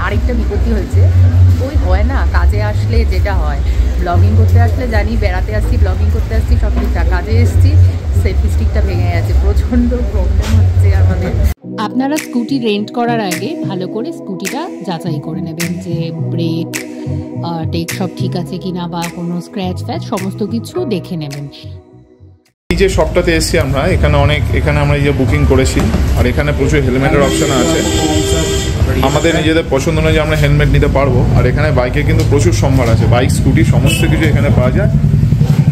আরেকটা বিপত্তি হয়েছে, ওই হয় না কাজে আসলে যেটা হয়, ব্লগিং করতে আসলে জানি বেড়াতে আসছি, ব্লগিং করতে আসছি সব ঠিকঠাক, কাজে এসছি সেলফি স্টিকটা ভেঙে গেছে, প্রচণ্ড প্রবলেম হচ্ছে আমাদের। আপনারা স্কুটি রেন্ট করার আগে ভালো করে স্কুটিটা যাচাই করে নেবেন যে ব্রেক টেক সব ঠিক আছে কিনা, বা কোনো স্ক্র্যাচ ফ্যাচ সমস্ত কিছু দেখে নেবেন। এই যে শপটাতে এসেছি আমরা, এখানে আমরা যে বুকিং করেছি, আর এখানে প্রচুর হেলমেটের অপশন আছে। আমাদের নিজেদের পছন্দ অনুযায়ী আমরা হেলমেট নিতে পারবো। আর এখানে বাইকে কিন্তু প্রচুর সম্ভার আছে, বাইক স্কুটি সমস্ত কিছু এখানে পাওয়া যায়,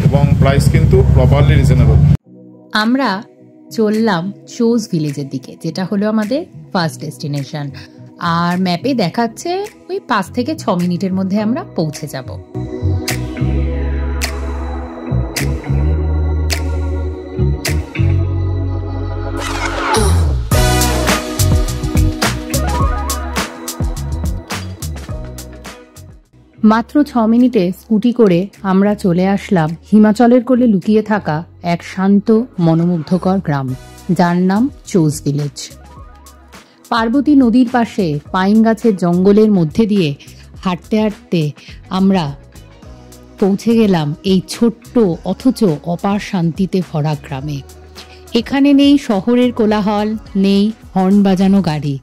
এবং প্রাইস কিন্তু প্রপারলি রিজনেবল। আমরা চললাম চোজ ভিলেজের দিকে, যেটা হলো আমাদের ফার্স্ট ডেস্টিনেশন। আর ম্যাপে দেখাচ্ছে ওই 5 থেকে 6 মিনিটের মধ্যে আমরা পৌঁছে যাব। মাত্র 6 মিনিটে স্কুটি করে আমরা চলে আসলাম হিমাচলের কোলে লুকিয়ে থাকা এক শান্ত মনোমুগ্ধকর গ্রাম, যার নাম চোজ ভিলেজ। পার্বতী নদীর পাশে পাইন গাছের জঙ্গলের মধ্যে দিয়ে হাঁটতে হাঁটতে আমরা পৌঁছে গেলাম এই ছোট্ট অথচ অপার শান্তিতে ভরা গ্রামে। এখানে নেই শহরের কোলাহল, নেই হর্ন বাজানো গাড়ি,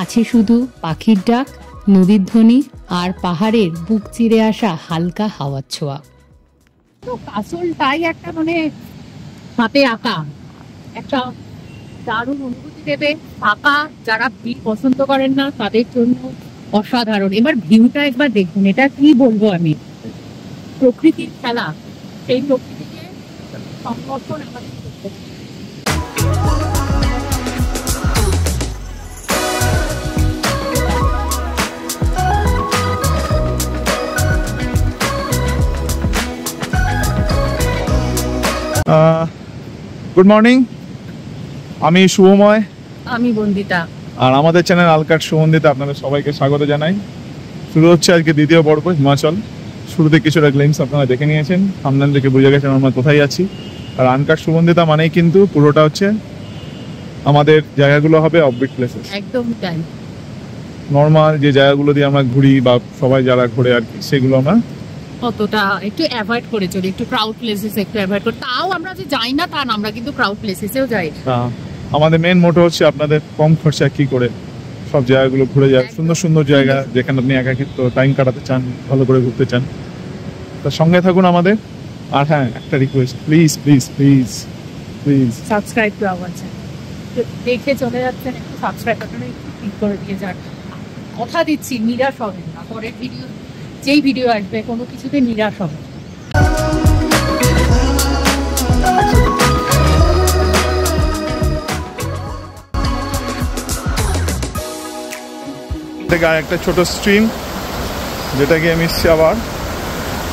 আছে শুধু পাখির ডাক, নদীর ধ্বনি আর পাহাড়ের বুক চিরে আসা হালকা হাওয়ার ছোঁয়া। তো আসলটাই একটা হাতে আঁকা একটা দারুণ অনুভূতি দেবে। ফাঁকা যারা ভিড় পছন্দ করেন না তাদের জন্য অসাধারণ। এবার ভিউটা একবার দেখুন, এটা কি বলবো আমি, প্রকৃতির খেলা, সেই প্রকৃতিকে সংরক্ষণ আমাদের করতে হবে। গুড মর্নিং, আমি শুভময়, আমি বন্দিতা, আর আমাদের চ্যানেল আলকাট সুমন্দিতে আপনাদের সবাইকে স্বাগত জানাই। শুরু হচ্ছে আজকে দ্বিতীয় পর্ব হিমাচল। শুরুতে কিছুটা গ্লিমস আপনারা দেখে নিয়েছেন, সামনে থেকে বুঝে গেছেন আমরা কোথায় আছি। আর আনকাট সুমন্দিতা মানেই কিন্তু পুরোটা হচ্ছে আমাদের জায়গাগুলো হবে অফবিট প্লেসেস, একদম তাই। নর্মাল যে জায়গাগুলো দিয়ে আমরা ঘুরি বা সবাই যারা ঘুরে আর কি, সেগুলো আমরা অতটা একটু অ্যাভয়েড করে চলি, একটু ক্রাউড প্লেসেস একটু অ্যাভয়েড করি। তাও আমরা যে যাই না তা না, আমরা কিন্তু ক্রাউড প্লেসেসেও যাই। আমাদের মেন মোটো হচ্ছে আপনাদের কম খরচা কি করে সব জায়গাগুলো ঘুরে যায়, সুন্দর সুন্দর জায়গা যেখানে আপনি একাকিত্ব টাইম কাটাতে চান, ভালো করে ঘুরতে চান, তার সঙ্গে থাকুন আমাদের। আর হ্যাঁ, একটা request, please please please please subscribe to our channel. দেখে চলে যাচ্ছেন, একটু সাবস্ক্রাইব বাটনে একটু ক্লিক করে দিয়ে যান। কথা দিচ্ছি নিরাশ হবেন না, পরের ভিডিও যেই ভিডিও আসবে কোনো কিছুতে নিরাশ হবে। থেকে একটা ছোট স্ট্রিম, যেটা গিয়ে মিশছে আবার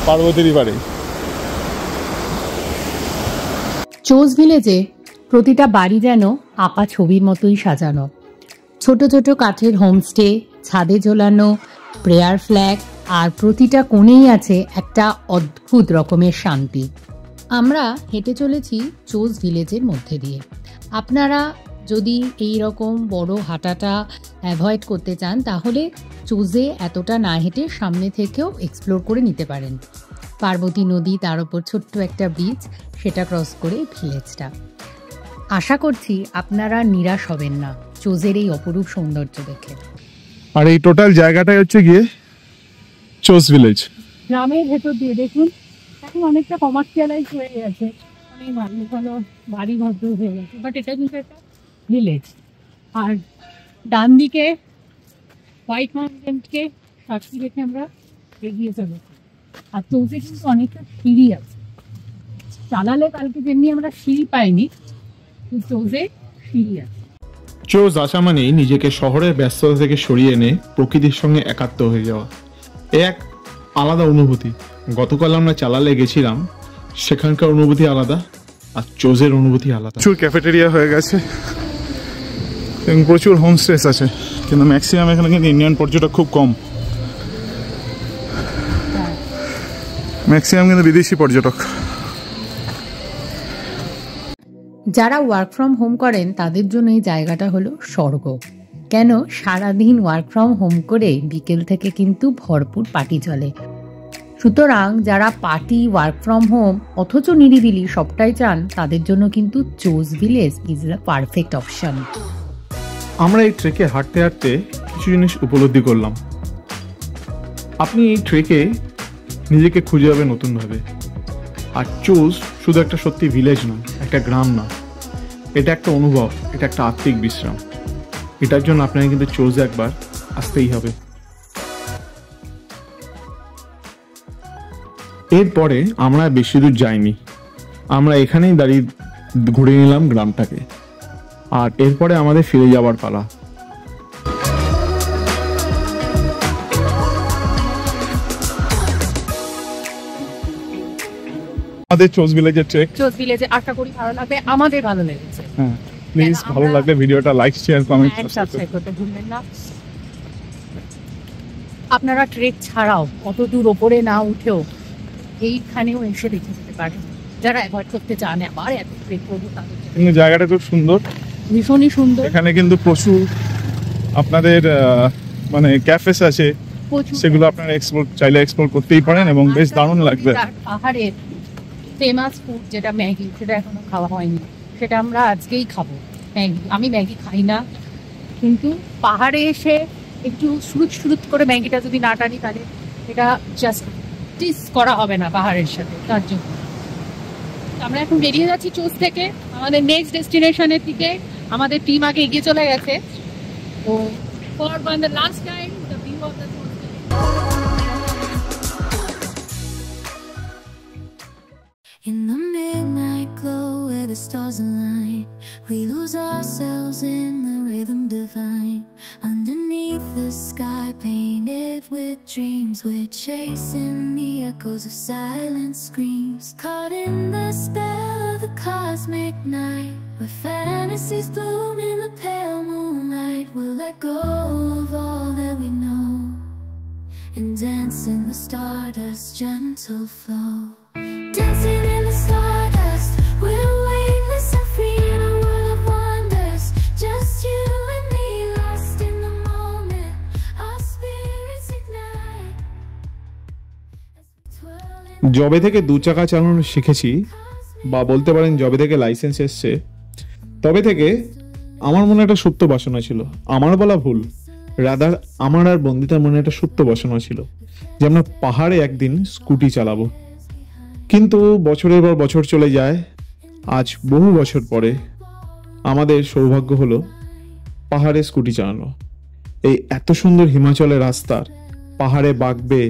পার্বতীর বাড়ি। চোজ ভিলেজে প্রতিটা বাড়ি যেন আঁকা ছবির মতোই সাজানো। ছোট ছোট কাঠের হোমস্টে, ছাদে ঝোলানো প্রেয়ার ফ্ল্যাগ, আর প্রতিটা কোণেই আছে একটা অদ্ভুত রকমের শান্তি। আমরা হেঁটে চলেছি চোজ ভিলেজের মধ্যে দিয়ে। আপনারা যদি এই রকম বড় হাঁটাটা অ্যাভয়েড করতে চান, তাহলে চোজে এতটা না হেঁটে সামনে থেকেও এক্সপ্লোর করে নিতে পারেন। পার্বতী নদী, তার উপর ছোট্ট একটা ব্রিজ, সেটা ক্রস করে ভিলেজটা। আশা করছি আপনারা নিরাশ হবেন না চোজের এই অপরূপ সৌন্দর্য দেখে। আর এই টোটাল জায়গাটাই হচ্ছে গিয়ে চোজ ভিলেজ। গ্রামের ভেতর দিয়ে দেখুন, এখন অনেকটা কমার্শিয়ালাইজ হয়ে গেছে, অনেক ভালো ভালো বাড়ি ঘর হয়ে গেছে, বাট এটা কিন্তু একটা ভিলেজ। আর ডান দিকে হোয়াইট মাউন্টেনকে সাক্ষী রেখে আমরা এগিয়ে চলেছি। আর চৌধে কিন্তু অনেকটা সিঁড়ি আছে, চালালে কালকে যেমনি আমরা সিঁড়ি পাইনি, চৌধে সিঁড়ি আছে। চোজ আসা মানেই নিজেকে শহরের ব্যস্ততা থেকে সরিয়ে এনে প্রকৃতির সঙ্গে একাত্ম হয়ে যাওয়া, এক আলাদা অনুভূতি। গতকাল আমরা চালালে গেছিলাম, সেখানকার অনুভূতি আলাদা, আর চোজের অনুভূতি আলাদা। প্রচুর ক্যাফেটেরিয়া হয়ে গেছে এবং প্রচুর হোমস্টেস আছে, কিন্তু ম্যাক্সিমাম এখানে কিন্তু ইন্ডিয়ান পর্যটক খুব কম, ম্যাক্সিমাম কিন্তু বিদেশি পর্যটক। যারা ওয়ার্ক ফ্রম হোম করেন তাদের জন্য এই জায়গাটা হলো স্বর্গ। কেন সারাদিন ওয়ার্ক ফ্রম হোম করে বিকেল থেকে কিন্তু ভরপুর পার্টি চলে। সুতরাং যারা পার্টি, ওয়ার্ক ফ্রম হোম অথচ নিরিবিলি সবটাই চান, তাদের জন্য কিন্তু choose village is the perfect option. আমরা এই ট্রেকে হাঁটতে হাঁটতে কিছু জিনিস উপলব্ধি করলাম। আপনি এই ট্রেকে নিজেকে খুঁজে পাবেন নতুনভাবে। আর চোজ শুধু একটা সত্যি ভিলেজ নয়, একটা গ্রাম নয়, এটা একটা অনুভব, এটা একটা আত্মিক বিশ্রাম। এটার জন্য আপনাকে কিন্তু চোজ একবার আসতেই হবে। এরপরে আমরা বেশি দূর যাইনি, আমরা এখানেই দাঁড়িয়ে ঘুরে নিলাম গ্রামটাকে। আর এরপরে আমাদের ফিরে যাওয়ার পালা। আমাদের চোজ ভিলেজের ট্রেক, চোজ ভিলেজে আশা করি ভালো লাগবে, আমাদের ভালো লেগেছে। হ্যাঁ প্লিজ ভালো লাগলে ভিডিওটা লাইক, শেয়ার, কমেন্ট, সাবস্ক্রাইব করতে ভুলবেন না। আপনারা ট্রেক ছাড়াও অত দূর ওপরে না উঠেও এইখানেও এসে দেখে যেতে পারেন। যারা অ্যাভয়েড করতে চান আবার এত ট্রেক করবো তাদের কিন্তু জায়গাটা খুব সুন্দর, ভীষণই সুন্দর। এখানে কিন্তু প্রচুর আপনাদের মানে ক্যাফেস আছে, সেগুলো আপনারা চাইলে এক্সপ্লোর করতেই পারেন এবং বেশ দারুণ লাগবে। পাহাড়ের ফেমাস ফুড যেটা ম্যাগি, সেটা এখনো খাওয়া হয়নি, সেটা আমরা আজকেই খাবো। ম্যাগি, আমি ম্যাগি খাই না, কিন্তু পাহাড়ে এসে একটু শুরুত করে ম্যাগিটা যদি না টানি তাহলে এটা জাস্টিস করা হবে না পাহাড়ের সাথে। তার জন্য আমরা এখন বেরিয়ে যাচ্ছি চোজ থেকে আমাদের নেক্সট ডেস্টিনেশনের দিকে। আমাদের টিম আগে এগিয়ে চলে গেছে। তো for the last time the view of the In the midnight glow where the stars align, we lose ourselves in the rhythm divine. Underneath the sky painted with dreams, we're chasing the echoes of silent screams. Caught in the spell of the cosmic night, where fantasies bloom in the pale moonlight. We'll let go of all that we know and dance in the stardust's gentle flow. Dancing in the stardust, we're weightless and free in a world of wonders. Just you and me, lost in the moment. Our spirits ignite as we twirl in জবে থেকে দু চাকা চালানো শিখেছি, বা বলতে পারেন জবে থেকে লাইসেন্স এসছে, তবে থেকে আমার মনে একটা সুপ্ত বাসনা ছিল। আমার বলা ভুল, রাদার আমার আর বন্দিতার মনে একটা সুপ্ত বাসনা ছিল যে আমরা পাহাড়ে একদিন স্কুটি চালাবো। কিন্তু বছরের পর বছর চলে যায়। আজ বহু বছর পরে আমাদের সৌভাগ্য হলো পাহাড়ে স্কুটি চালানো। এই এত সুন্দর হিমাচলের রাস্তার পাহাড়ে বাঁকবে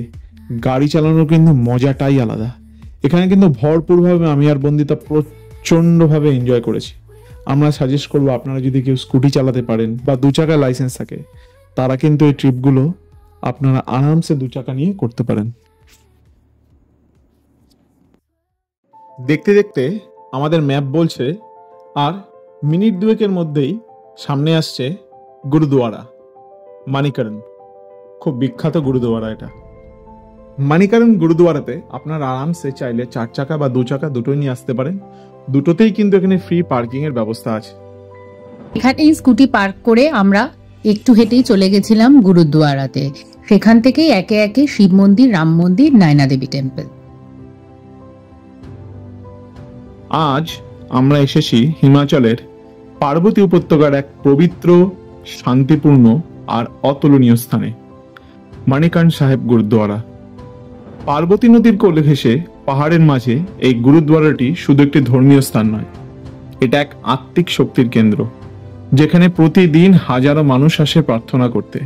গাড়ি চালানোর কিন্তু মজাটাই আলাদা। এখানে কিন্তু ভরপুরভাবে আমি আর বন্দিতা প্রচণ্ডভাবে এনজয় করেছি। আমরা সাজেস্ট করবো আপনারা যদি কেউ স্কুটি চালাতে পারেন বা দু চাকার লাইসেন্স থাকে, তারা কিন্তু এই ট্রিপগুলো আপনারা আরামসে দু চাকা নিয়ে করতে পারেন। দেখতে দেখতে আমাদের ম্যাপ বলছে আর মিনিট দুয়েকের মধ্যেই সামনে আসছে গুরুদুয়ারা মানিকরণ। খুব বিখ্যাত গুরুদুয়ারা এটা। মানিকরণ গুরুদুয়ারাতে আপনারা আরামসে চাইলে চার চাকা বা দু চাকা দুটোই নিয়ে আসতে পারেন। দুটোতেই কিন্তু এখানে ফ্রি পার্কিং এর ব্যবস্থা আছে। এখানেই স্কুটি পার্ক করে আমরা একটু হেঁটেই চলে গেছিলাম গুরুদুয়ারাতে। সেখান থেকেই একে একে শিব মন্দির, রাম মন্দির, নায়না দেবী টেম্পল। আজ আমরা এসেছি হিমাচলের পার্বতী উপত্যকার এক পবিত্র, শান্তিপূর্ণ আর অতুলনীয় স্থানে, মানিকরণ সাহেব গুরুদ্বারা। পার্বতী নদীর কোলে ঘেঁষে পাহাড়ের মাঝে এই গুরুদ্বারাটি শুধু একটি ধর্মীয় স্থান নয়, এটা এক আত্মিক শক্তির কেন্দ্র, যেখানে প্রতিদিন হাজারো মানুষ আসে প্রার্থনা করতে,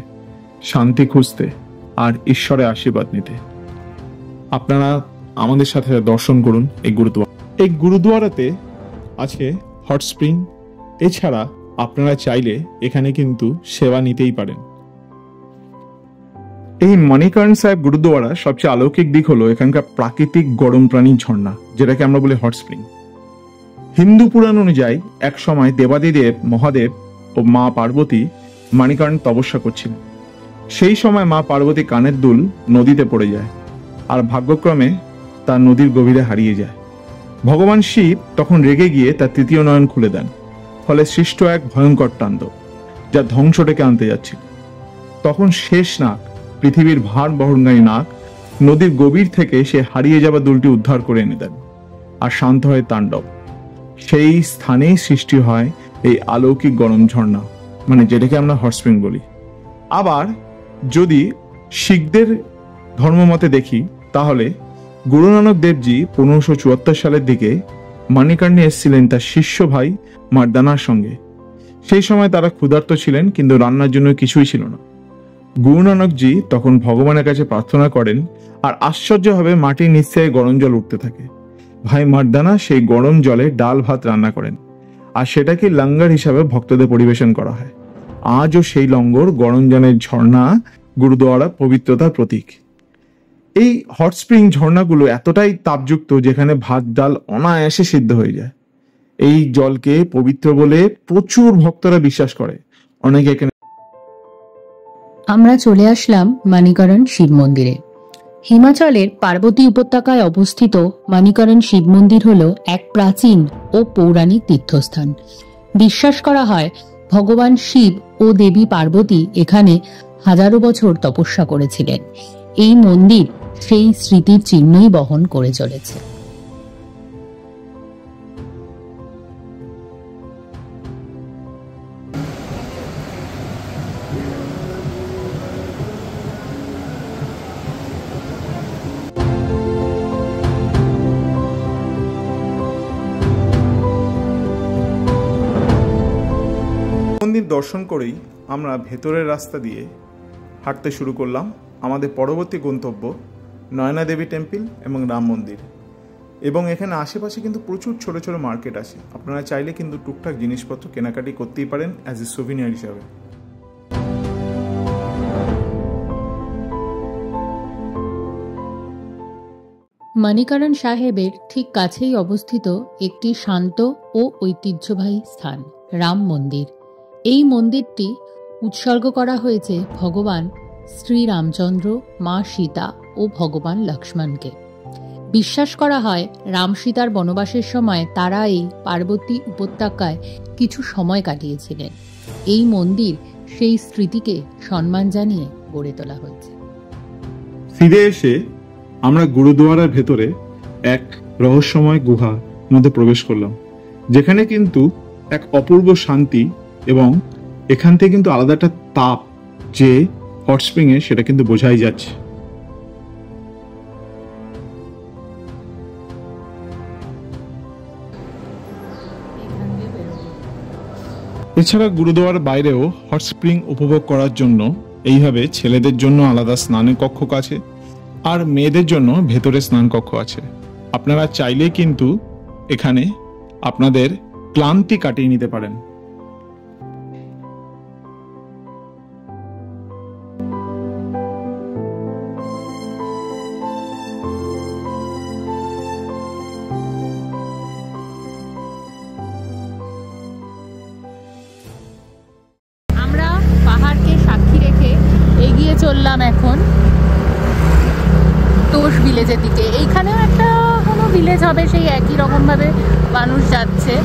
শান্তি খুঁজতে আর ঈশ্বরের আশীর্বাদ নিতে। আপনারা আমাদের সাথে দর্শন করুন এই গুরুদ্বারা। এই গুরুদ্বারাতে আছে হট স্প্রিং। এছাড়া আপনারা চাইলে এখানে কিন্তু সেবা নিতেই পারেন। এই মানিকরণ সাহেব গুরুদ্বারা সবচেয়ে অলৌকিক দিক হলো এখানকার প্রাকৃতিক গরম প্রাণীর ঝর্ণা, যেটাকে আমরা বলি হট স্প্রিং। হিন্দু পুরাণ অনুযায়ী এক সময় দেবাদিদেব মহাদেব ও মা পার্বতী মানিকরণ তপস্যা করছিলেন। সেই সময় মা পার্বতী কানের দুল নদীতে পড়ে যায় আর ভাগ্যক্রমে তার নদীর গভীরে হারিয়ে যায়। ভগবান শিব তখন রেগে গিয়ে তার তৃতীয় নয়ন খুলে দেন, ফলে সৃষ্ট এক ভয়ঙ্কর তাণ্ডব। যা ধ্বংস ডেকে আনতে যাচ্ছিল। তখন শেষ নাগ, পৃথিবীর ভার বহনকারী নাগ, নদীর গভীর থেকে সে হারিয়ে যাওয়া দুলটি উদ্ধার করে এনে দেন, আর শান্ত হয় তাণ্ডব। সেই স্থানেই সৃষ্টি হয় এই অলৌকিক গরম ঝর্ণা, মানে যেটাকে আমরা হট স্প্রিং বলি। আবার যদি শিখদের ধর্মমতে দেখি, তাহলে গুরু নানক দেবজি 1574 সালের দিকে মানিকর্ণে এসেছিলেন তার শিষ্য ভাই মারদানার সঙ্গে। সেই সময় তারা ক্ষুধার্ত ছিলেন, কিন্তু রান্নার জন্য কিছুই ছিল না। গুরু নানকজি তখন ভগবানের কাছে প্রার্থনা করেন, আর আশ্চর্যভাবে মাটির নিচ থেকে গরম জল উঠতে থাকে। ভাই মারদানা সেই গরম জলে ডাল ভাত রান্না করেন, আর সেটাকে লঙ্গর হিসাবে ভক্তদের পরিবেশন করা হয়। আজও সেই লঙ্গর, গরম জলের ঝর্ণা, গুরুদুয়ারা পবিত্রতার প্রতীক। এই হট স্প্রিং ঝর্ণাগুলো এতটাই তাপযুক্ত যেখানে ভাত ডাল অনায়াসে সিদ্ধ হয়ে যায়। এই জলকে পবিত্র বলে প্রচুর ভক্তরা বিশ্বাস করে। অনেকে এখানে। আমরা চলে আসলাম মানিকরণ শিব মন্দিরে। হিমাচলের পার্বতী উপত্যকায় অবস্থিত মানিকরণ শিব মন্দির হল এক প্রাচীন ও পৌরাণিক তীর্থস্থান। বিশ্বাস করা হয় ভগবান শিব ও দেবী পার্বতী এখানে হাজারো বছর তপস্যা করেছিলেন। এই মন্দির সেই স্মৃতির চিহ্নই বহন করে চলেছে। মন্দির দর্শন করেই আমরা ভেতরের রাস্তা দিয়ে হাঁটতে শুরু করলাম আমাদের পরবর্তী গন্তব্য নয়না দেবী টেম্পল এবং রাম মন্দির। এবং এখানে আশেপাশে কিন্তু প্রচুর ছোট ছোট মার্কেট আছে, আপনারা চাইলে কিন্তু টুকটাক জিনিসপত্র কেনাকাটি করতেই পারেন অ্যাজ এ সুভিনিয়ার হিসাবে। মানিকরণ সাহেবের ঠিক কাছেই অবস্থিত একটি শান্ত ও ঐতিহ্যবাহী স্থান রাম মন্দির। এই মন্দিরটি উৎসর্গ করা হয়েছে ভগবান শ্রীরামচন্দ্র, মা সীতা ও ভগবান লক্ষ্মণকে। বিশ্বাস করা হয় রাম সীতার বনবাসের সময় তারা এই পার্বতী উপত্যকায় কিছু সময় কাটিয়েছিলেন। এই মন্দির সেই স্মৃতিকে সম্মান জানিয়ে গড়ে তোলা হয়েছে। ফিরে এসে আমরা গুরুদুয়ারার ভেতরে এক রহস্যময় গুহার মধ্যে প্রবেশ করলাম, যেখানে কিন্তু এক অপূর্ব শান্তি এবং এখান থেকে কিন্তু আলাদা একটা তাপ যে হট স্প্রিং এ, সেটা কিন্তু বোঝাই যাচ্ছে। এছাড়া গুরুদুয়ারার বাইরেও হট স্প্রিং উপভোগ করার জন্য এইভাবে ছেলেদের জন্য আলাদা স্নানের কক্ষ আছে, আর মেয়েদের জন্য ভেতরে স্নান কক্ষ আছে। আপনারা চাইলে কিন্তু এখানে আপনাদের ক্লান্তি কাটিয়ে নিতে পারেন। আমরা পাহাড়কে সাক্ষী রেখে এগিয়ে চললাম এখন তোষ ভিলেজের দিকে। এইখানেও একটা কোনো ভিলেজ হবে, সেই একই রকম ভাবে মানুষ যাচ্ছে।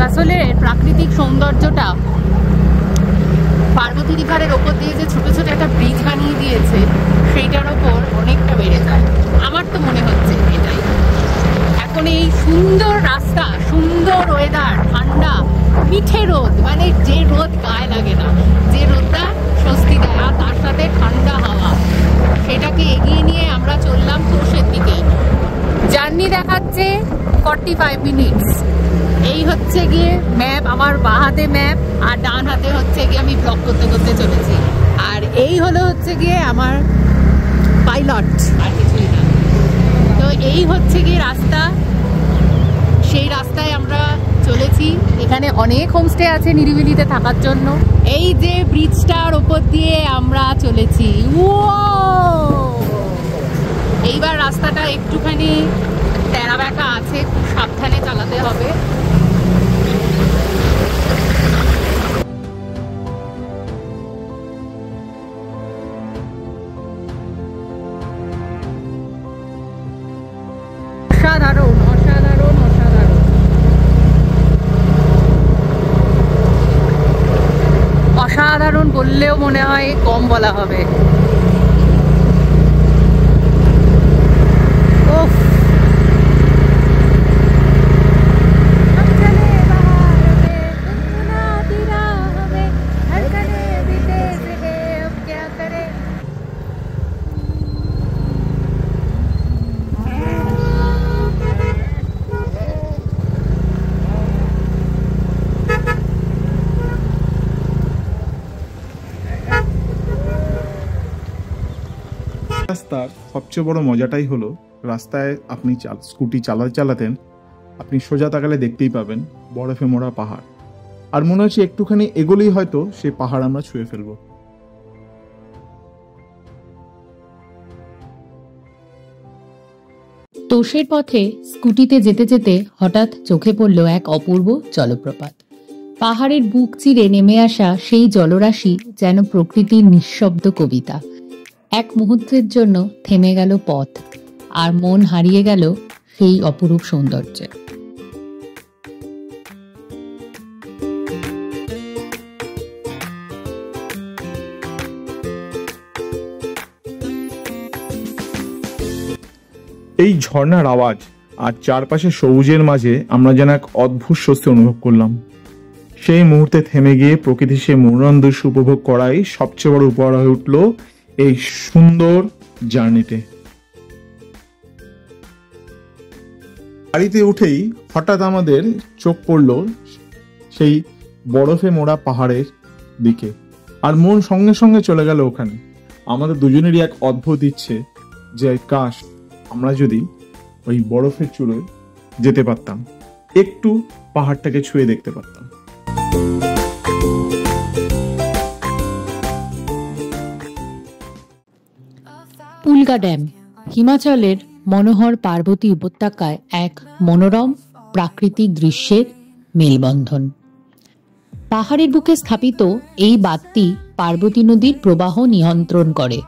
আসলে প্রাকৃতিক সৌন্দর্যটা পার্বতী রিভারের ওপর দিয়ে যে ছোট ছোট একটা ব্রিজ বানিয়ে দিয়েছে, সেইটার ওপর অনেকটা বেড়ে যায়। আমার তো মনে হচ্ছে এটাই। এখন এই সুন্দর রাস্তা, সুন্দর ওয়েদার, ঠান্ডা, মিঠে রোদ, মানে যে রোদ গায়ে লাগে না, যে রোদটা স্বস্তি দেয়, আর তার সাথে ঠান্ডা হাওয়া, সেটাকে এগিয়ে নিয়ে আমরা চললাম তোষের দিকে। জার্নি দেখাচ্ছে 45 মিনিটস। এই হচ্ছে গিয়ে ম্যাপ, আমার বাঁ হাতে ম্যাপ, আর ডান হাতে হচ্ছে গিয়ে আমি ব্লগ করতে করতে চলেছি। আর এই হলো হচ্ছে গিয়ে আমার পাইলট, আর কিছুই না। তো এই হচ্ছে গিয়ে রাস্তা, সেই রাস্তায় আমরা চলেছি। এখানে অনেক হোমস্টে আছে নিরিবিলিতে থাকার জন্য। এই যে ব্রিজটার ওপর দিয়ে আমরা চলেছি। এইবার রাস্তাটা একটুখানি তেরা বেঁকা আছে, খুব সাবধানে চালাতে হবে। অসাধারণ অসাধারণ বললেও মনে হয় কম বলা হবে। রাস্তার সবচেয়ে বড় মজাটাই হলো রাস্তায় আপনি স্কুটি চালাতেন আপনি সোজা তাকালে দেখতেই পাবেন বরফে মোড়া পাহাড়, আর মনে হচ্ছে একটুখানি এগোলেই হয়তো সেই পাহাড় আমরা ছুঁয়ে ফেলবো। তোষের পথে স্কুটিতে যেতে যেতে হঠাৎ চোখে পড়ল এক অপূর্ব জলপ্রপাত। পাহাড়ের বুক চিরে নেমে আসা সেই জলরাশি যেন প্রকৃতির নিঃশব্দ কবিতা। এক মুহূর্তের জন্য থেমে গেল পথ, আর মন হারিয়ে গেল সেই অপরূপ সৌন্দর্যে। এই ঝর্ণার আওয়াজ আর চারপাশে সবুজের মাঝে আমরা যেন এক অদ্ভুত স্বস্তি অনুভব করলাম। সেই মুহূর্তে থেমে গিয়ে প্রকৃতির সেই মনোরম দৃশ্য উপভোগ করাই সবচেয়ে বড় উপহার হয়ে উঠল এই সুন্দর জার্নিতে। গাড়িতে উঠেই হঠাৎ আমাদের চোখ পড়ল সেই বরফে মোড়া পাহাড়ের দিকে, আর মন সঙ্গে সঙ্গে চলে গেল ওখানে। আমাদের দুজনেরই এক অদ্ভুত ইচ্ছে যে কাশ আমরা যদি ওই বরফের চূড়োয় যেতে পারতাম, একটু পাহাড়টাকে ছুঁয়ে দেখতে পারতাম। উল্কা ড্যাম হিমাচলের মনোহর পার্বতী উপত্যকায় এক মনোরম প্রাকৃতিক দৃশ্যের মেলবন্ধন। পাহাড়ের বুকে স্থাপিত এই বাঁধটি পার্বতী নদীর প্রবাহ নিয়ন্ত্রণ করে।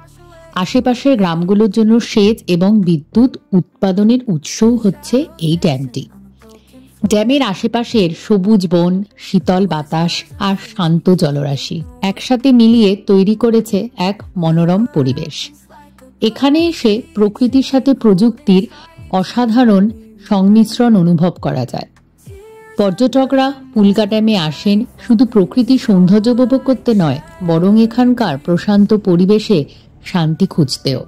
আশেপাশের গ্রামগুলোর জন্য সেচ এবং বিদ্যুৎ উৎপাদনের উৎসও হচ্ছে এই ড্যামটি। ড্যামের আশেপাশের সবুজ বন, শীতল বাতাস আর শান্ত জলরাশি একসাথে মিলিয়ে তৈরি করেছে এক মনোরম পরিবেশ। এখানে এসে প্রকৃতির সাথে প্রযুক্তির অসাধারণ সংমিশ্রণ অনুভব করা যায়। পর্যটকরা উল্কা ড্যামে আসেন শুধু প্রকৃতির সৌন্দর্য উপভোগ করতে নয়, বরং এখানকার প্রশান্ত পরিবেশে শান্তি খুঁজতেও।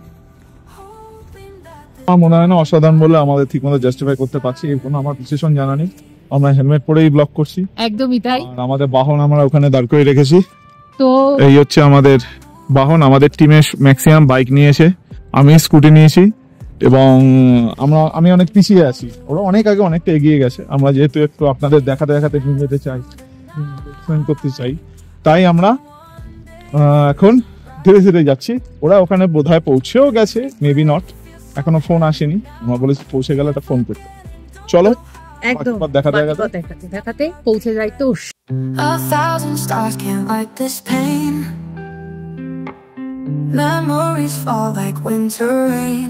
আমার মনে হয় না অসাধারণ বলে আমাদের ঠিক মতো জাস্টিফাই করতে পারছি, এর কোনো আমার বিশেষণ জানা নেই। আমরা হেলমেট পরেই ব্লগ করছি। একদমই তাই। আমাদের বাহন আমরা ওখানে দাঁড় করে রেখেছি। তো এই হচ্ছে আমাদের বাহন। আমাদের টিমে ম্যাক্সিমাম বাইক নিয়েছে, আমি স্কুটি নিয়েছি, এবং আমি অনেক পিছিয়ে আছি, ওরা অনেক আগে অনেকটা এগিয়ে গেছে। আমরা যেহেতু একটু আপনাদের দেখাতে দেখাতে যেতে চাই, করতে চাই, তাই আমরা এখন ধীরে ধীরে যাচ্ছি। ওরা ওখানে বোধহয় পৌঁছেও গেছে, মেবি নট, এখনো ফোন আসেনি। আমরা বলেছি পৌঁছে গেলে একটা ফোন করতে। চলো একদম দেখাতে পৌঁছে যাই। তো 1,000 stars can't light this pain. Memories fall like winter rain.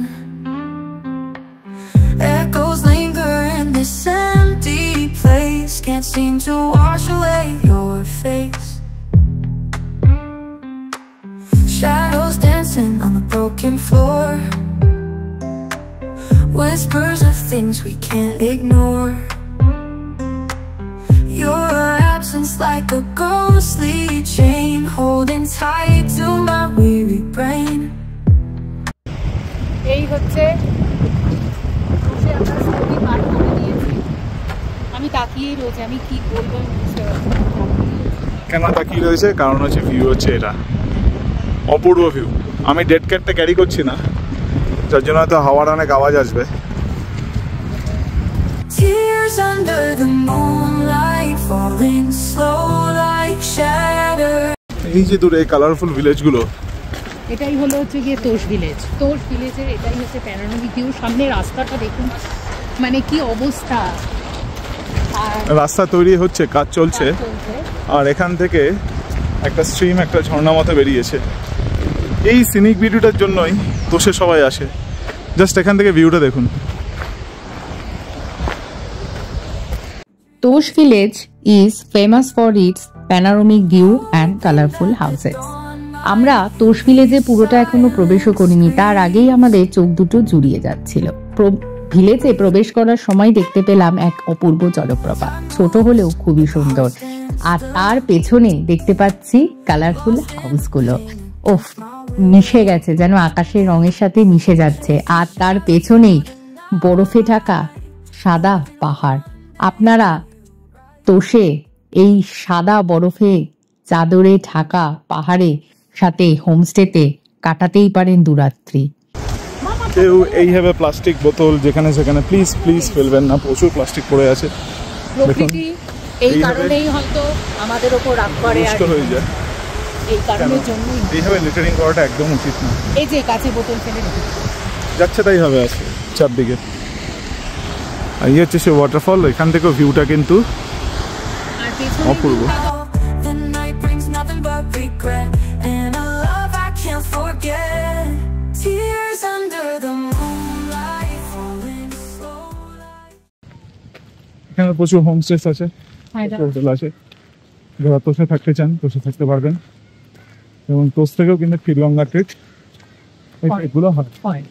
Echoes linger in this empty place. Can't seem to wash away your face. Shadows dancing on the broken floor. Whispers of things we can't ignore. Your absence like a ghostly chain, holding tight to my weary brain. এই হচ্ছে আমি তাকিয়েই রয়েছে, আমি কি বলবো কেন তাকিয়ে রয়েছে, কারণ হচ্ছে ভিউ হচ্ছে এটা অপূর্ব ভিউ। আমি ডেড ক্যাটটা ক্যারি করছি না, যার জন্য হয়তো হাওয়ার অনেক আওয়াজ আসবে। Tears under the moonlight, falling slow like shadow. এই যে দূরে কালারফুল ভিলেজ গুলো, এটাই হলো হচ্ছে গিয়ে তোষ ভিলেজ। তোষ ভিলেজের এটাই হচ্ছে প্যানোরামিক ভিউ। সামনে রাস্তাটা দেখুন, মানে কি অবস্থা। রাস্তা তৈরি হচ্ছে, কাজ চলছে, আর এখান থেকে একটা স্ট্রিম, একটা ঝর্ণা মতো বেরিয়েছে। এই সিনিক ভিউটার জন্যই তোষে সবাই আসে। জাস্ট এখান থেকে ভিউটা দেখুন। Tosh village is famous for its panoramic view and colorful houses. আমরা তোষ ভিলেজে পুরোটা এখনো প্রবেশও করিনি, তার আগেই আমাদের চোখ দুটো জুড়িয়ে যাচ্ছিল। ভিলেজে প্রবেশ করার সময় দেখতে পেলাম এক অপূর্ব জলপ্রপাত, ছোট হলেও খুবই সুন্দর। আর তার পেছনে দেখতে পাচ্ছি কালারফুল হাউসগুলো, ওফ মিশে গেছে, যেন আকাশের রঙের সাথে মিশে যাচ্ছে। আর তার পেছনেই বরফে ঢাকা সাদা পাহাড়। আপনারা তোষে এই সাদা বরফে চাদরে ঢাকা পাহাড়ে সাথে হোমস্টেতে কাটাতেই পারেন দুরাত্রি। কেউ এইভাবে প্লাস্টিক বোতল যেখানে সেখানে প্লিজ প্লিজ ফেলবেন না, প্রচুর প্লাস্টিক পড়ে আছে। প্রকৃতি এই কারণেই হয়তো আমাদের উপর রাগ করে, আর হয়ে যায় এই কারণের জন্যই এইভাবে লিটারিং করাটা একদম উচিত না। এই যে কাছে বোতল ফেলে যাচ্ছে তাই হবে আছে চারদিকে। আর এই হচ্ছে সে ওয়াটারফল, এখান থেকে ভিউটা কিন্তু অপূর্ব। এখানে প্রচুর হোমস্টে আছে, হোটেল আছে। যারা তোষে থাকতে চান তোষে থাকতে পারবেন, এবং তোষ থেকেও কিন্তু ফিরগঙ্গা ট্রিট এগুলো হয়।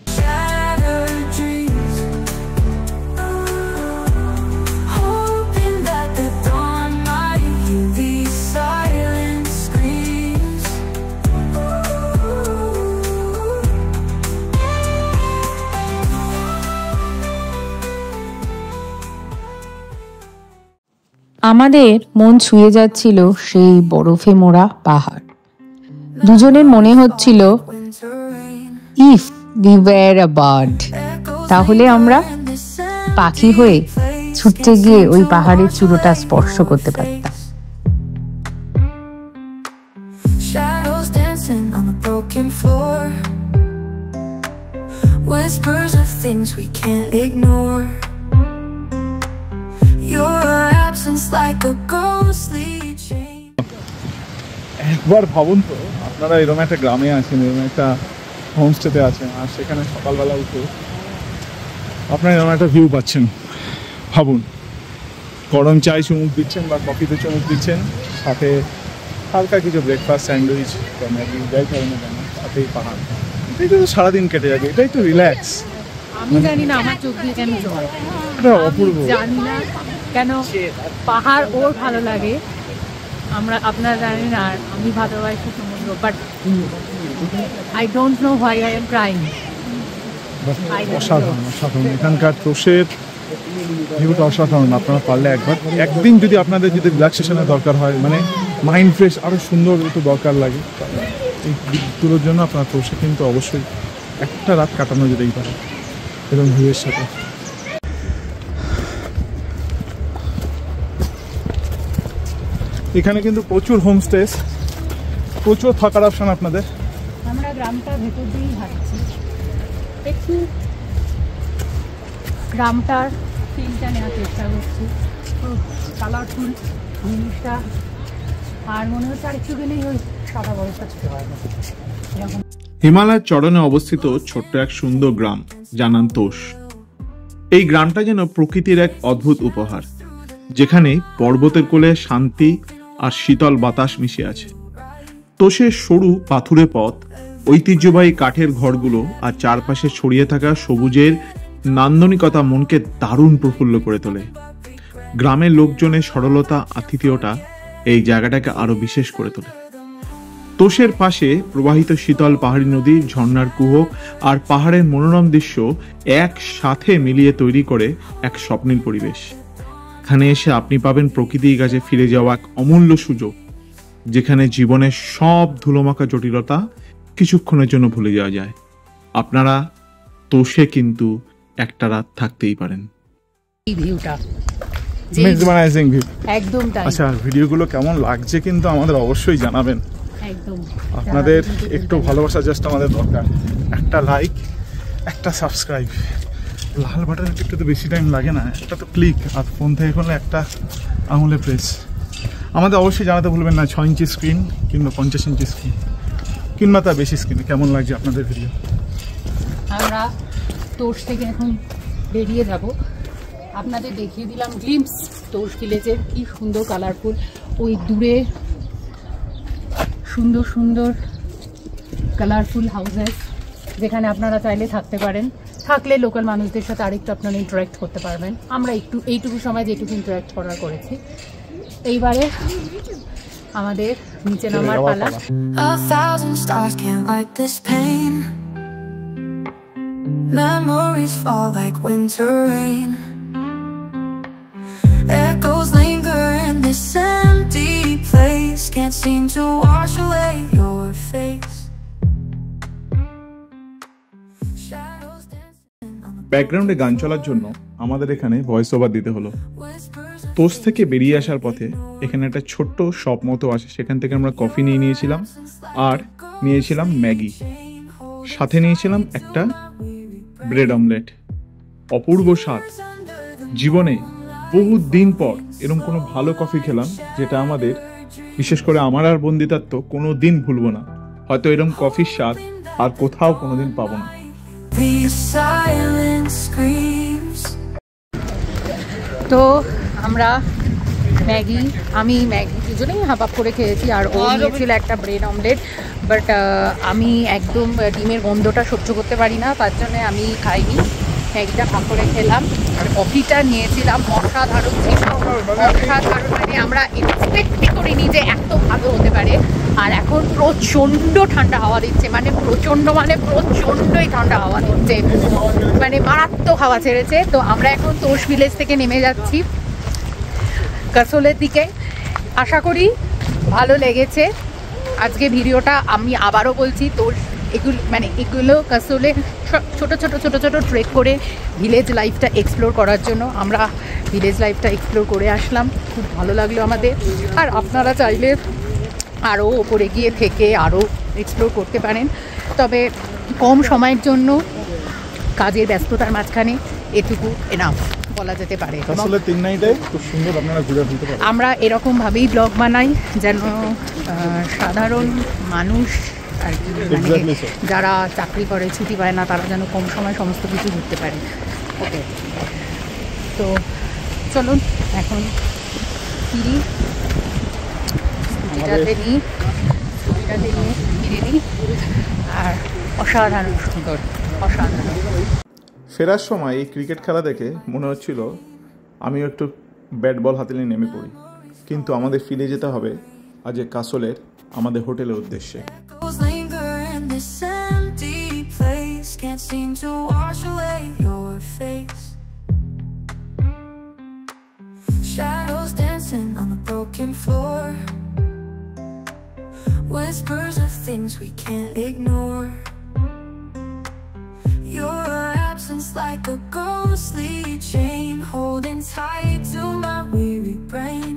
আমাদের মন ছুঁয়ে যাচ্ছিল সেই বরফে মোড়া পাহাড়। দুজনের মনে হচ্ছিল if we were a bird, তাহলে আমরা পাখি হয়ে ছুটতে গিয়ে ওই পাহাড়ের চূড়োটা স্পর্শ করতে পারতাম। Whispers of things we can't ignore. Your absence like a ghostly chain. একবার ভাবুন তো, আপনারা এরকম একটা গ্রামে আছেন, এরকম একটা হোমস্টেতে আছেন, আর সেখানে সকালবেলা উঠে আপনারা এরকম একটা ভিউ পাচ্ছেন। ভাবুন, গরম চায় চুমুক দিচ্ছেন বা কফিতে চুমুক দিচ্ছেন, সাথে হালকা কিছু ব্রেকফাস্ট, স্যান্ডউইচ বা ম্যাগি যাই খাবেন না কেন, সাথেই পাহাড়। এটাই তো সারাদিন কেটে যাবে, এটাই তো রিল্যাক্স। আমি জানি না আমার চোখ দিয়ে কেন জল, এটা অপূর্ব। জানি না কেন পাহাড় ওর ভালো লাগে, আপনারা জানেন, আর আমি ভালোবাসি সমুদ্র, but I don't know why I am crying. অসাধারণ অসাধারণ, এখানকার তোষের ভিউটা অসাধারণ। আপনারা পারলে একদিন যদি আপনাদের যদি রিল্যাক্সেশনের দরকার হয়, মানে মাইন্ড ফ্রেশ আরও সুন্দর একটু দরকার লাগে, এই দিকগুলোর জন্য আপনার তোষে কিন্তু অবশ্যই একটা রাত কাটানো যেতেই পারে এবং ভিউয়ের সাথে। এখানে কিন্তু প্রচুর হোমস্টে, প্রচুর থাকার অপশন আপনাদের। আমরা গ্রামটার ভেতর দিয়েই হাঁটছি, একটু গ্রামটার ফিলটা নেওয়ার চেষ্টা করছি। কালারফুল জিনিসটা, আর মনে হচ্ছে আরেকটু গেলেই ওই সাদা বরফটা ছুটে পারবে। হিমালয়ের চরণে অবস্থিত ছোট্ট এক সুন্দর গ্রাম, যার নাম তোষ। এই গ্রামটা যেন প্রকৃতির এক অদ্ভুত উপহার, যেখানে পর্বতের কোলে শান্তি আর শীতল বাতাস মিশে আছে। তোষের সরু পাথুরে পথ, ঐতিহ্যবাহী কাঠের ঘরগুলো আর চারপাশে ছড়িয়ে থাকা সবুজের নান্দনিকতা মনকে দারুণ প্রফুল্ল করে তোলে। গ্রামের লোকজনের সরলতা, আতিথেয়তা এই জায়গাটাকে আরো বিশেষ করে তোলে। তোষের পাশে প্রবাহিত শীতল পাহাড়ি নদী, ঝর্ণার কুহক আর পাহাড়ের মনোরম দৃশ্য একসাথে মিলিয়ে তৈরি করে এক স্বপ্নের পরিবেশ। এখানে এসে আপনি পাবেন প্রকৃতির কাছে ফিরে যাওয়া এক অমূল্য সুযোগ, যেখানে জীবনের সব ধুলোমাখা জটিলতা কিছুক্ষণের জন্য ভুলে যাওয়া যায়। আপনারা তোষে কিন্তু একটা রাত থাকতেই পারেন। এই ভিউটা মেসমারাইজিং ভিউ, একদম তাই। আচ্ছা, ভিডিওগুলো কেমন লাগছে কিন্তু আমাদের অবশ্যই জানাবেন। একদম আপনাদের একটু ভালোবাসা জাস্ট আমাদের দরকার। একটা লাইক, একটা সাবস্ক্রাইব, লাল বাটনের একটু তো বেশি টাইম লাগে না, একটা তো ক্লিক, আর ফোন থেকে করলে একটা আঙুলে প্রেস। আমাদের অবশ্যই জানাতে ভুলবেন না 6 ইঞ্চি স্ক্রিন কিংবা 50 ইঞ্চি স্ক্রিন কিংবা তার বেশি স্ক্রিনে কেমন লাগছে আপনাদের ভিডিও। আমরা তোষ থেকে এখন বেরিয়ে যাব, আপনাদের দেখিয়ে দিলাম গ্লিম্পস তোষ ভিলেজের, কি সুন্দর কালারফুল। ওই দূরে সুন্দর সুন্দর কালারফুল হাউসেস, যেখানে আপনারা চাইলে থাকতে পারেন। থাকলে লোকাল মানুষদের সাথে আরেকটু আপনারা ইন্টারাক্ট করতে পারবেন। আমরা এইটুকু সময় যেটুকু ইন্টারাক্ট করার করেছি। এইবারে আমাদের নিচে নামার পালা। A thousand stars can't light this pain. Memories fall like winter rain. Echoes linger in this empty place. Can't seem to wash away your face. Shadows dancing on the ব্যাকগ্রাউন্ডে গান চলার জন্য আমাদের এখানে ভয়েস ওভার দিতে হলো। whispers of তোষ থেকে বেরিয়ে আসার পথে এখানে একটা ছোট্ট শপ মতো আছে, সেখান থেকে আমরা কফি নিয়ে নিয়েছিলাম আর নিয়েছিলাম ম্যাগি, সাথে নিয়েছিলাম একটা ব্রেড অমলেট। অপূর্ব স্বাদ। জীবনে বহু দিন পর এরকম কোনো ভালো কফি খেলাম, যেটা আমাদের, বিশেষ করে আমার আর বন্দিতার তো কোনো দিন ভুলবো না। হয়তো এরকম কফির স্বাদ আর কোথাও কোনোদিন পাবো না। the silent screams. তো আমরা আমি ম্যাগি দুজনেই হাফ আপ করে খেয়েছি, আর ও নিয়েছিল একটা ব্রেড অমলেট। বাট আমি একদম ডিমের গন্ধটা সহ্য করতে পারি না, তার জন্য আমি খাইনি, ম্যাগিটা হাফ করে খেলাম। আর কফিটা নিয়েছিলাম, অসাধারণ ছিল, অসাধারণ, মানে আমরা এক্সপেক্টই করিনি যে এত ভালো হতে পারে। আর এখন প্রচণ্ড ঠান্ডা হাওয়া দিচ্ছে, মানে প্রচণ্ডই ঠান্ডা হাওয়া দিচ্ছে, মানে মারাত্মক হাওয়া ছেড়েছে। তো আমরা এখন তোষ ভিলেজ থেকে নেমে যাচ্ছি কাসোলের দিকে। আশা করি ভালো লেগেছে আজকে ভিডিওটা। আমি আবারও বলছি, তোষ এগুলো কাসোলে ছোট ছোট ট্রেক করে ভিলেজ লাইফটা এক্সপ্লোর করার জন্য আমরা ভিলেজ লাইফটা এক্সপ্লোর করে আসলাম। খুব ভালো লাগলো আমাদের। আর আপনারা চাইলে আরও ওপরে গিয়ে থেকে আরও এক্সপ্লোর করতে পারেন, তবে কম সময়ের জন্য কাজের ব্যস্ততার মাঝখানে এটুকু এনাফ বলা যেতে পারে। আসলে 3 নাইটে খুব সুন্দর আপনারা ঘুরে ফেলতে পারেন। আমরা এরকমভাবেই ব্লগ বানাই যেন সাধারণ মানুষ আর কি, মানে যারা চাকরি করে, ছুটি পায় না, তারা যেন কম সময় সমস্ত কিছু ঘুরতে পারে। ওকে, তো চলুন এখন ফিরি, ছুটিটাতে নিয়ে ফিরে নিই। আর অসাধারণ সুন্দর, অসাধারণ। ফেরার সময় এই ক্রিকেট খেলা দেখে মনে হচ্ছিল আমিও একটু ব্যাট বল হাতে নিয়ে নেমে পড়ি, কিন্তু আমাদের ফিরে যেতে হবে আজ কাসোলের আমাদের হোটেলের উদ্দেশ্যে। Echoes linger in this empty place. Can't seem to wash away your face. Shadows dancing on the broken floor. Whispers of things we can't ignore. Your absence like a ghostly chain, holding tight to my weary brain.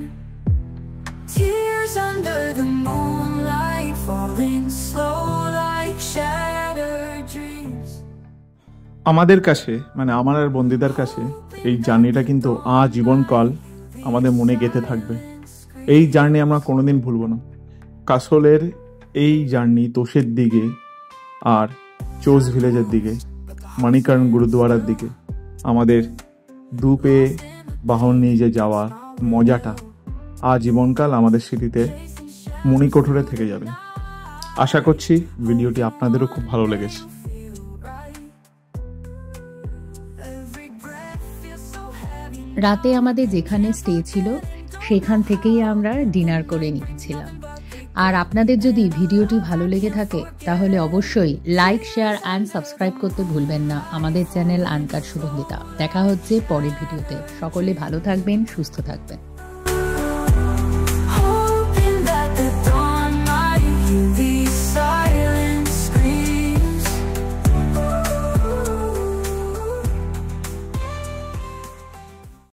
Tears under the moonlight, falling slow like shattered dreams. আমাদের কাছে, মানে আমার আর বন্দিদার কাছে, এই জার্নিটা কিন্তু আজীবনকাল আমাদের মনে গেঁথে থাকবে। এই জার্নি আমরা কোনোদিন ভুলবো না। কাসোলের এই জার্নি তোষের দিকে আর চোজ ভিলেজের দিকে, মানিকরণ গুরুদুয়ারার দিকে আমাদের দুপে বাহন নিয়ে যে যাওয়ার মজাটা আজীবনকাল আমাদের স্মৃতিতে মণিকোঠরে থেকে যাবে। আশা করছি ভিডিওটি আপনাদেরও খুব ভালো লেগেছে। রাতে আমাদের যেখানে স্টে ছিল সেখান থেকেই আমরা ডিনার করে নিয়েছিলাম। আর আপনাদের যদি ভিডিওটি ভালো লেগে থাকে তাহলে অবশ্যই লাইক, শেয়ার অ্যান্ড সাবস্ক্রাইব করতে ভুলবেন না আমাদের চ্যানেল আনকাট সুগন্ধিতা। দেখা হচ্ছে পরের ভিডিওতে। সকলে ভালো থাকবেন, সুস্থ থাকবেন।